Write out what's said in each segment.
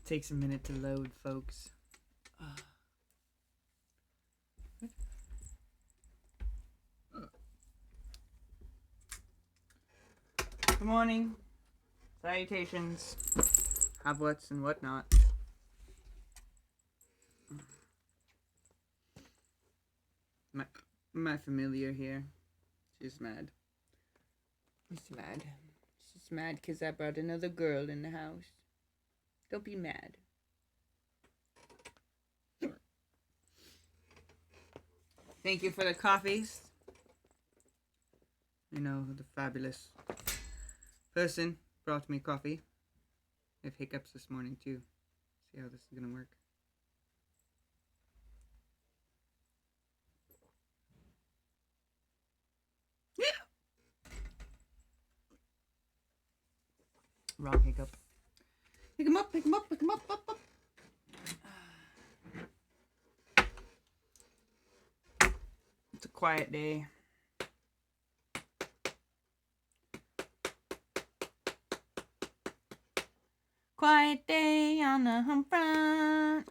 Takes a minute to load, folks. Good morning. Salutations. Have what's and whatnot. My familiar here. She's mad. She's mad. She's mad because I brought another girl in the house. Don't be mad. Thank you for the coffees. You know, the fabulous person brought me coffee. I have hiccups this morning too. See how this is gonna work. Yeah. Wrong hiccup. Pick him up, pick him up, pick him up, up. It's a quiet day. Quiet day on the home front.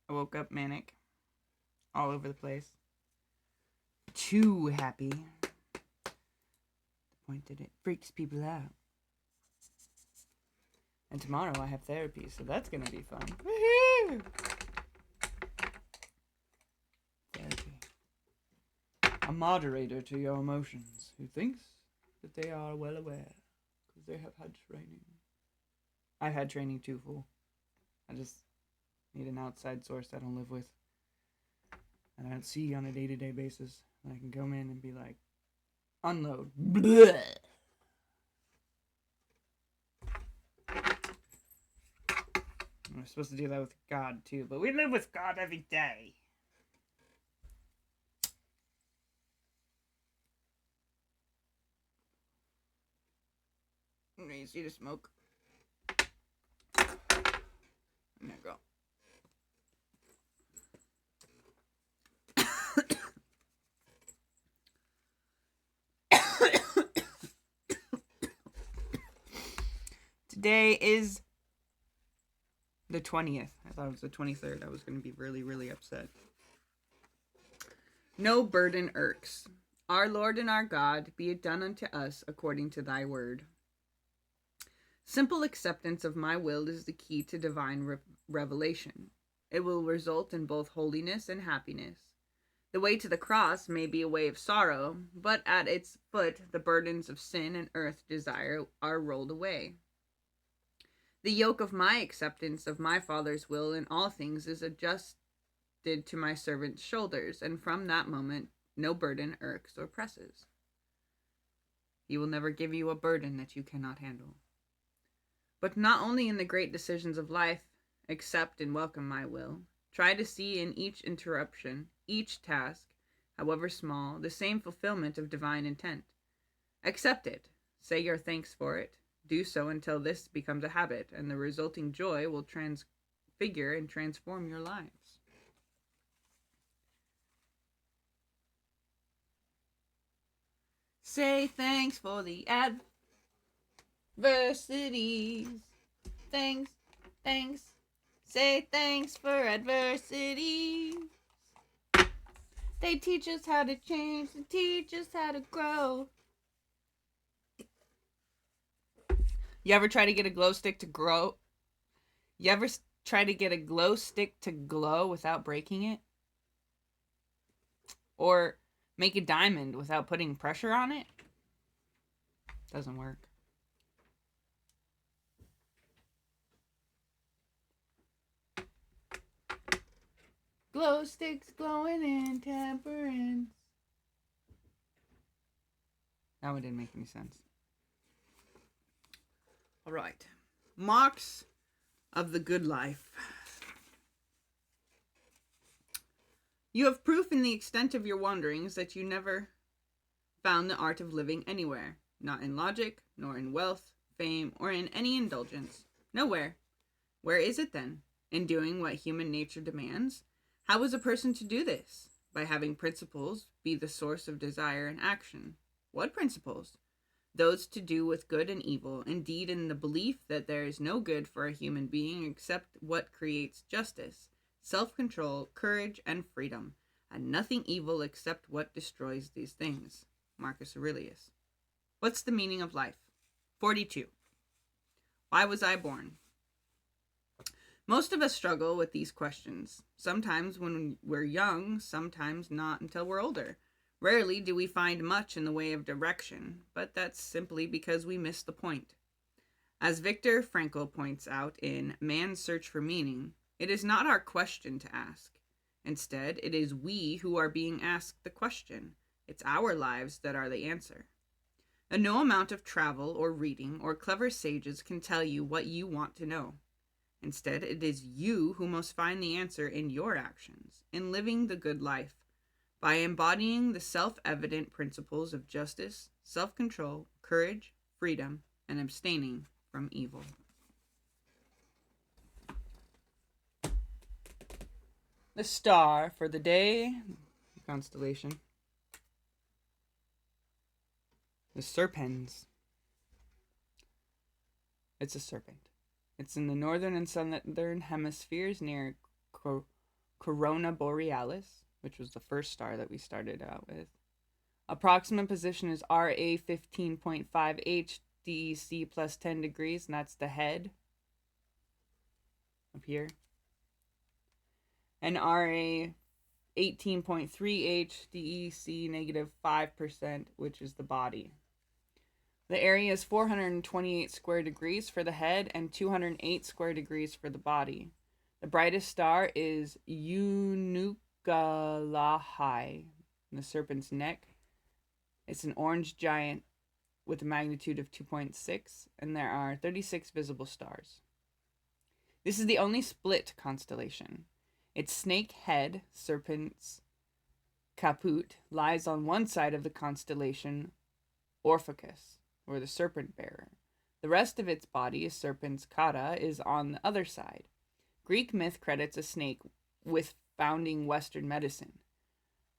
I woke up manic. All over the place. Too happy. The point that it freaks people out. And tomorrow I have therapy, so that's gonna be fun. Woohoo! Therapy. A moderator to your emotions who thinks that they are well aware because they have had training. I've had training too, fool. I just need an outside source I don't live with and I don't see on a day-to-day basis. And I can come in and be like, unload. Blech. We're supposed to do that with God too, but we live with God every day. I'm gonna see the smoke. There you go. Today is the 20th. I thought it was the 23rd. I was going to be really, really upset. No burden irks. Our Lord and our God, be it done unto us according to thy word. Simple acceptance of my will is the key to divine revelation. It will result in both holiness and happiness. The way to the cross may be a way of sorrow, but at its foot the burdens of sin and earth desire are rolled away. The yoke of my acceptance of my Father's will in all things is adjusted to my servant's shoulders, and from that moment no burden irks or presses. He will never give you a burden that you cannot handle. But not only in the great decisions of life, accept and welcome my will. Try to see in each interruption, each task, however small, the same fulfillment of divine intent. Accept it. Say your thanks for it. Do so until this becomes a habit, and the resulting joy will transfigure and transform your lives. Say thanks for the adversities. Thanks. Say thanks for adversities. They teach us how to change, they teach us how to grow. You ever try to get a glow stick to grow? You ever try to get a glow stick to glow without breaking it? Or make a diamond without putting pressure on it? Doesn't work. Glow sticks glowing in temperance. That one didn't make any sense. All right. Marks of the good life. You have proof in the extent of your wanderings that you never found the art of living anywhere, not in logic, nor in wealth, fame, or in any indulgence. Nowhere. Where is it then? In doing what human nature demands? How is a person to do this? By having principles be the source of desire and action. What principles? those to do with good and evil, indeed in the belief that there is no good for a human being except what creates justice, self-control, courage, and freedom, and nothing evil except what destroys these things. Marcus Aurelius. What's the meaning of life? 42. Why was I born? Most of us struggle with these questions, sometimes when we're young, sometimes not until we're older. Rarely do we find much in the way of direction, but that's simply because we miss the point. As Viktor Frankl points out in Man's Search for Meaning, it is not our question to ask. Instead, it is we who are being asked the question. It's our lives that are the answer. And no amount of travel or reading or clever sages can tell you what you want to know. Instead, it is you who must find the answer in your actions, in living the good life, by embodying the self-evident principles of justice, self-control, courage, freedom, and abstaining from evil. The star for the day, constellation, the Serpens. It's a serpent. It's in the northern and southern hemispheres near Corona Borealis, which was the first star that we started out with. Approximate position is RA 15.5H DEC plus 10 degrees, and that's the head up here. And RA 18.3H DEC negative 5%, which is the body. The area is 428 square degrees for the head and 208 square degrees for the body. The brightest star is Unukalahai, the serpent's neck. It's an orange giant with a magnitude of 2.6, and there are 36 visible stars. This is the only split constellation. Its snake head, serpent's caput, lies on one side of the constellation Orpheus, or the serpent bearer. The rest of its body, serpent's kata, is on the other side. Greek myth credits a snake with founding Western medicine.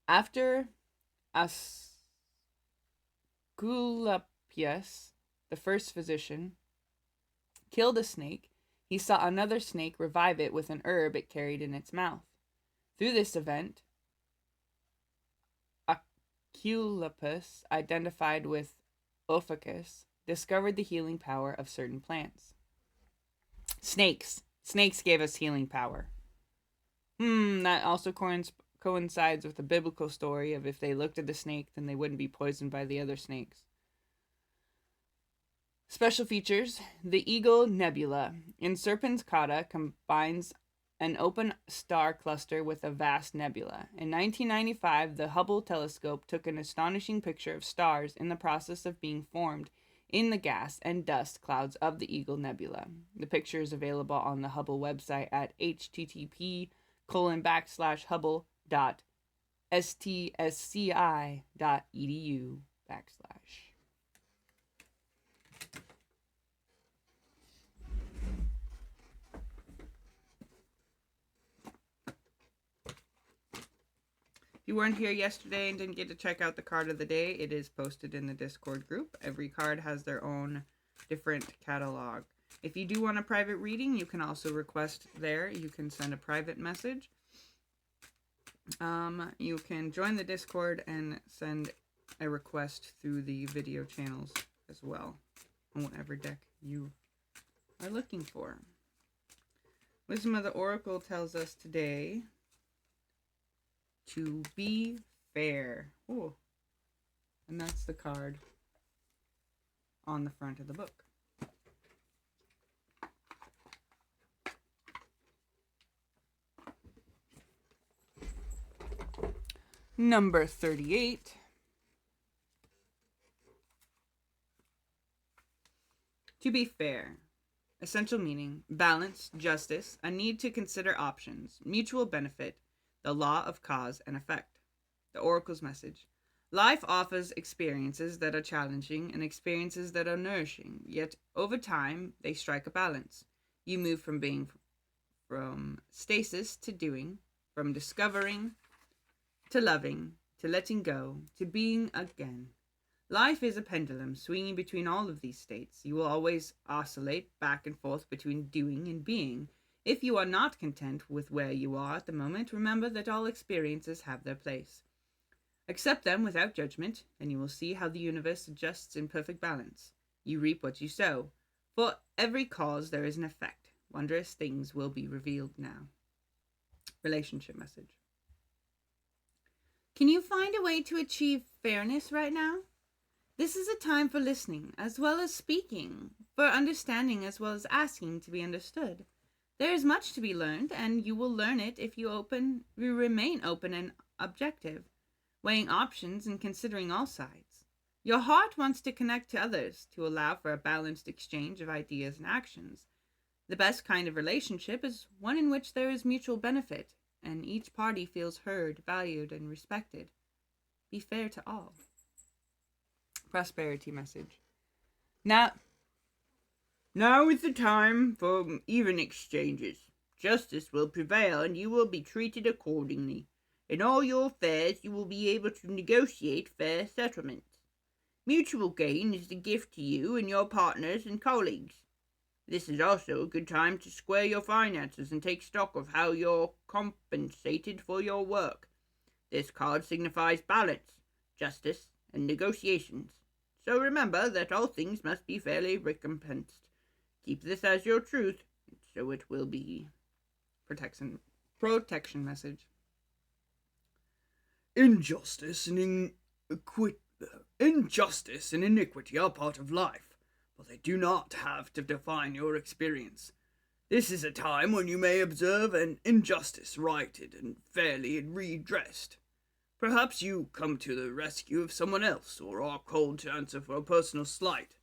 After Asclepius, the first physician, killed a snake, he saw another snake revive it with an herb it carried in its mouth. Through this event, Asclepius, identified with Ophiuchus, discovered the healing power of certain plants. Snakes gave us healing power. That also coincides with the biblical story of if they looked at the snake, then they wouldn't be poisoned by the other snakes. Special features: the Eagle Nebula in Serpens Kata combines an open star cluster with a vast nebula. In 1995, the Hubble telescope took an astonishing picture of stars in the process of being formed in the gas and dust clouds of the Eagle Nebula. The picture is available on the Hubble website at http://hubble.stsci.edu/. If you weren't here yesterday and didn't get to check out the card of the day, it is posted in the Discord group. Every card has their own different catalog. If you do want a private reading, you can also request there. You can send a private message. You can join the Discord and send a request through the video channels as well, on whatever deck you are looking for. Wisdom of the Oracle tells us today to be fair. Oh, and that's the card on the front of the book. Number 38. To be fair. Essential meaning: balance, justice, a need to consider options, mutual benefit, the law of cause and effect. The Oracle's message: life offers experiences that are challenging and experiences that are nourishing, yet over time they strike a balance. You move from stasis to doing, from discovering to loving, to letting go, to being again. Life is a pendulum swinging between all of these states. You will always oscillate back and forth between doing and being. If you are not content with where you are at the moment, remember that all experiences have their place. Accept them without judgment, and you will see how the universe adjusts in perfect balance. You reap what you sow. For every cause there is an effect. Wondrous things will be revealed now. Relationship message. Can you find a way to achieve fairness right now? This is a time for listening as well as speaking, for understanding as well as asking to be understood. There is much to be learned, and you will learn it if you remain open and objective, weighing options and considering all sides. Your heart wants to connect to others to allow for a balanced exchange of ideas and actions. The best kind of relationship is one in which there is mutual benefit, and each party feels heard, valued, and respected. Be fair to all. Prosperity message. Now is the time for even exchanges. Justice will prevail, and you will be treated accordingly. In all your affairs, you will be able to negotiate fair settlements. Mutual gain is the gift to you and your partners and colleagues. This is also a good time to square your finances and take stock of how you're compensated for your work. This card signifies balance, justice, and negotiations. So remember that all things must be fairly recompensed. Keep this as your truth, and so it will be. Protection message. Injustice and iniquity are part of life, but they do not have to define your experience. This is a time when you may observe an injustice righted and fairly redressed. Perhaps you come to the rescue of someone else, or are called to answer for a personal slight.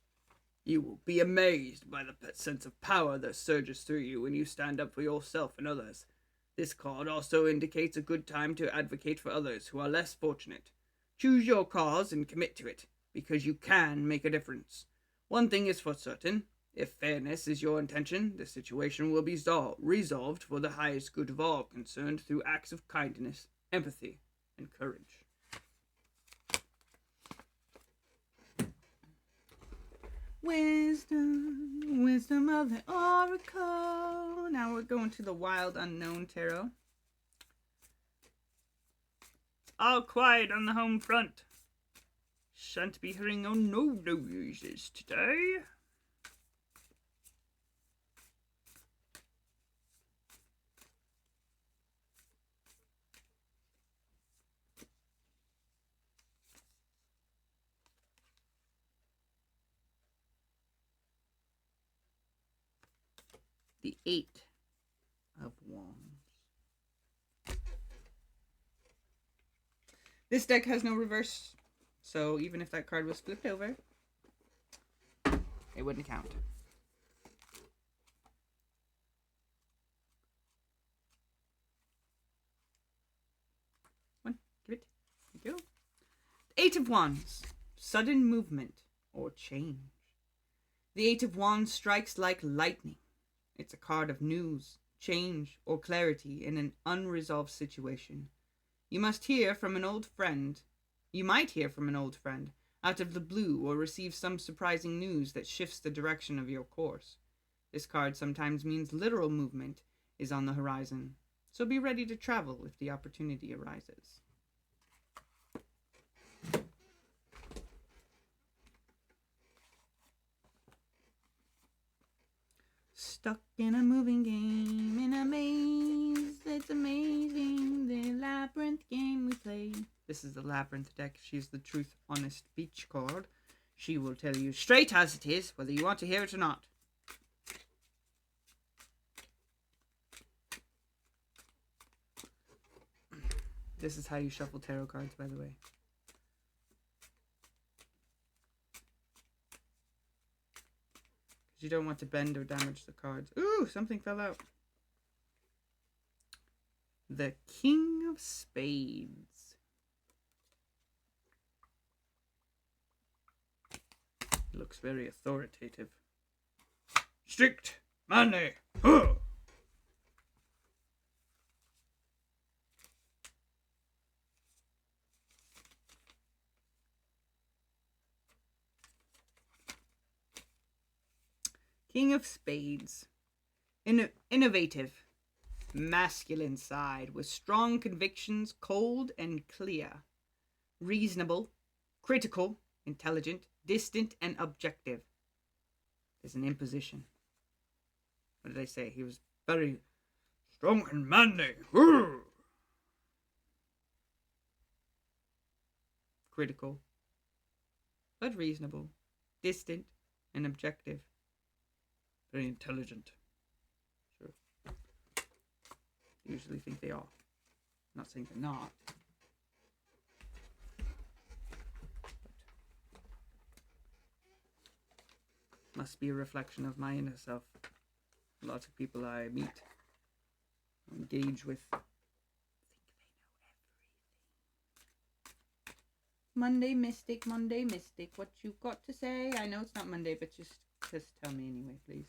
You will be amazed by the sense of power that surges through you when you stand up for yourself and others. This card also indicates a good time to advocate for others who are less fortunate. Choose your cause and commit to it, because you can make a difference. One thing is for certain, if fairness is your intention, the situation will be resolved for the highest good of all concerned through acts of kindness, empathy, and courage. Wisdom of the Oracle. Now we're going to the Wild Unknown Tarot. All quiet on the home front. Shan't be hearing no noises today. The Eight of Wands. This deck has no reverse, so even if that card was flipped over, it wouldn't count. One, give it. There you go. Eight of Wands. Sudden movement or change. The Eight of Wands strikes like lightning. It's a card of news, change, or clarity in an unresolved situation. You might hear from an old friend out of the blue, or receive some surprising news that shifts the direction of your course. This card sometimes means literal movement is on the horizon, so be ready to travel if the opportunity arises. Stuck in a moving game, in a maze. It's amazing, the labyrinth game we play. This is the Labyrinth deck. She's the Truth Honest Beach card. She will tell you straight as it is, whether you want to hear it or not. This is how you shuffle tarot cards, by the way. You don't want to bend or damage the cards. Ooh, something fell out. The King of Spades. Looks very authoritative. Strict, manly, King of Spades. Innovative. Masculine side with strong convictions, cold and clear. Reasonable. Critical. Intelligent. Distant and objective. There's an imposition. What did I say? He was very strong and manly. Critical, but reasonable, distant, and objective. Very intelligent. Sure. Usually think they are. I'm not saying they're not. But must be a reflection of my inner self. Lots of people I meet, engage with, think they know everything. Monday Mystic, what you got to say? I know it's not Monday, but just tell me anyway, please.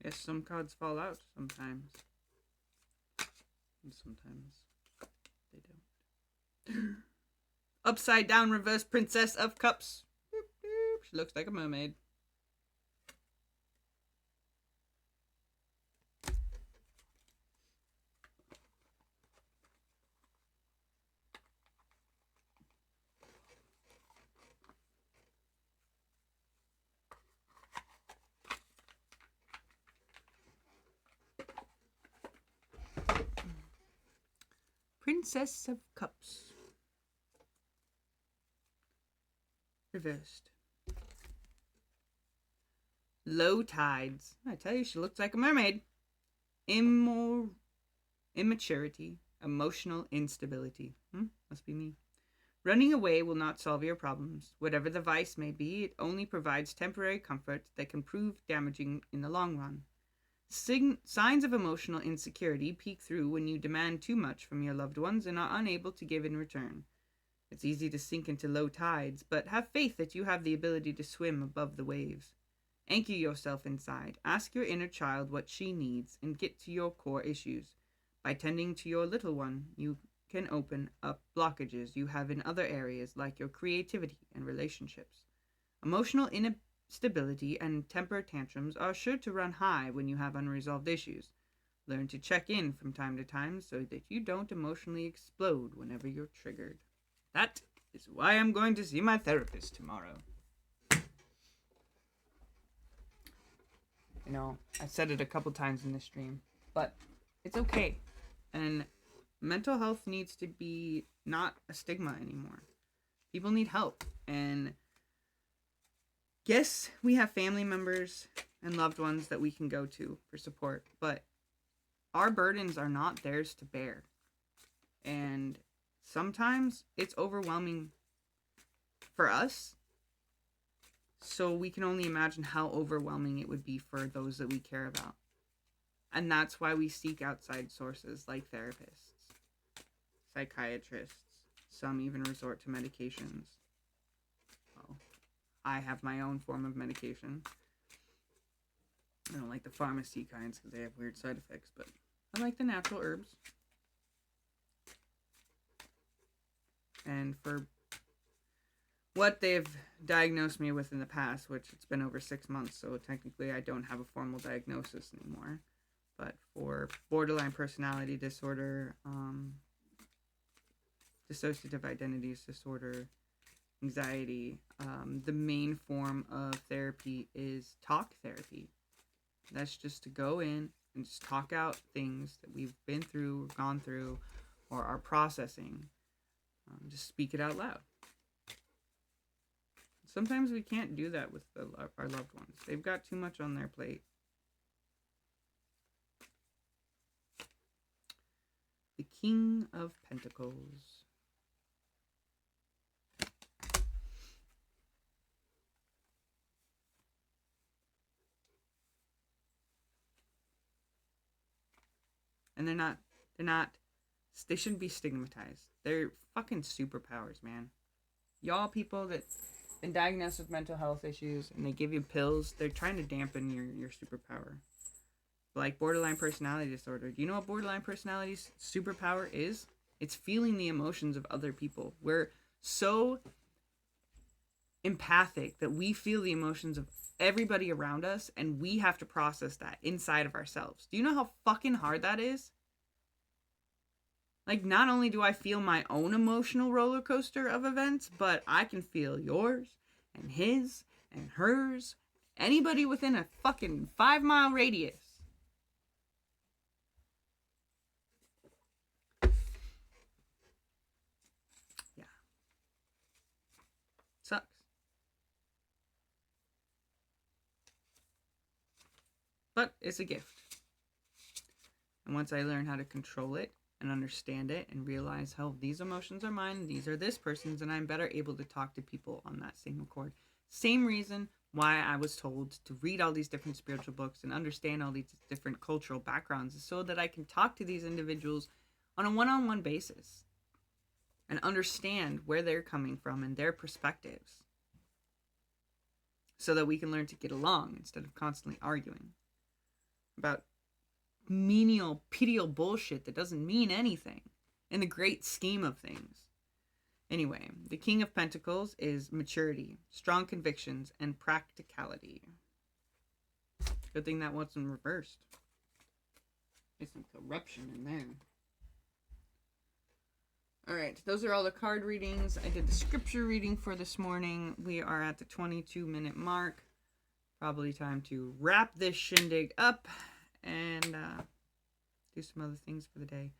Yes, some cards fall out sometimes. And sometimes they don't. Upside down reverse Princess of Cups. She looks like a mermaid. Princess of Cups. Reversed. Low tides. I tell you, she looks like a mermaid. Immaturity. Emotional instability. Must be me. Running away will not solve your problems. Whatever the vice may be, it only provides temporary comfort that can prove damaging in the long run. Signs of emotional insecurity peek through when you demand too much from your loved ones and are unable to give in return. It's easy to sink into low tides, but have faith that you have the ability to swim above the waves. Anchor yourself inside. Ask your inner child what she needs and get to your core issues. By tending to your little one, you can open up blockages you have in other areas like your creativity and relationships. Emotional instability and temper tantrums are sure to run high when you have unresolved issues. Learn to check in from time to time so that you don't emotionally explode whenever you're triggered. That is why I'm going to see my therapist tomorrow. You know, I said it a couple times in this stream, but it's okay. And mental health needs to be not a stigma anymore. People need help. And yes, we have family members and loved ones that we can go to for support, but our burdens are not theirs to bear. And sometimes it's overwhelming for us. So we can only imagine how overwhelming it would be for those that we care about. And that's why we seek outside sources like therapists, psychiatrists. Some even resort to medications. Well, I have my own form of medication. I don't like the pharmacy kinds because they have weird side effects, but I like the natural herbs. And for what they've diagnosed me with in the past, which it's been over 6 months, so technically I don't have a formal diagnosis anymore. But for borderline personality disorder, dissociative identity disorder, anxiety, the main form of therapy is talk therapy. That's just to go in and just talk out things that we've been through, gone through, or are processing. Just speak it out loud. Sometimes we can't do that with our loved ones. They've got too much on their plate. The King of Pentacles. And they shouldn't be stigmatized. They're fucking superpowers, man. y'all people that been diagnosed with mental health issues and they give you pills, they're trying to dampen your superpower. Like borderline personality disorder. Do you know what borderline personality's superpower is? It's feeling the emotions of other people. We're so empathic that we feel the emotions of everybody around us, and we have to process that inside of ourselves. Do you know how fucking hard that is? Like, not only do I feel my own emotional roller coaster of events, but I can feel yours and his and hers, anybody within a fucking 5-mile radius. Yeah. Sucks. But it's a gift. And once I learn how to control it and understand it and realize how these emotions are mine, these are this person's, and I'm better able to talk to people on that same accord. Same reason why I was told to read all these different spiritual books and understand all these different cultural backgrounds is so that I can talk to these individuals on a one-on-one basis and understand where they're coming from and their perspectives so that we can learn to get along instead of constantly arguing about menial, pitiable bullshit that doesn't mean anything in the great scheme of things. Anyway, the King of Pentacles is maturity, strong convictions, and practicality. Good thing that wasn't reversed. There's some corruption in there. Alright, those are all the card readings. I did the scripture reading for this morning. We are at the 22-minute mark. Probably time to wrap this shindig up and do some other things for the day.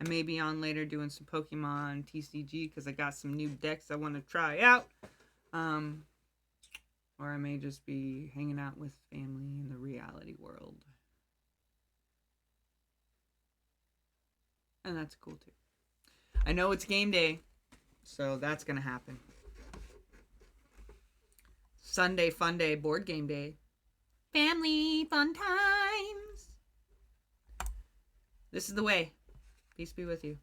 I may be on later doing some Pokemon TCG because I got some new decks I want to try out. Or I may just be hanging out with family in the reality world. And that's cool too. I know it's game day, so that's going to happen. Sunday fun day, board game day. Family fun times. This is the way. Peace be with you.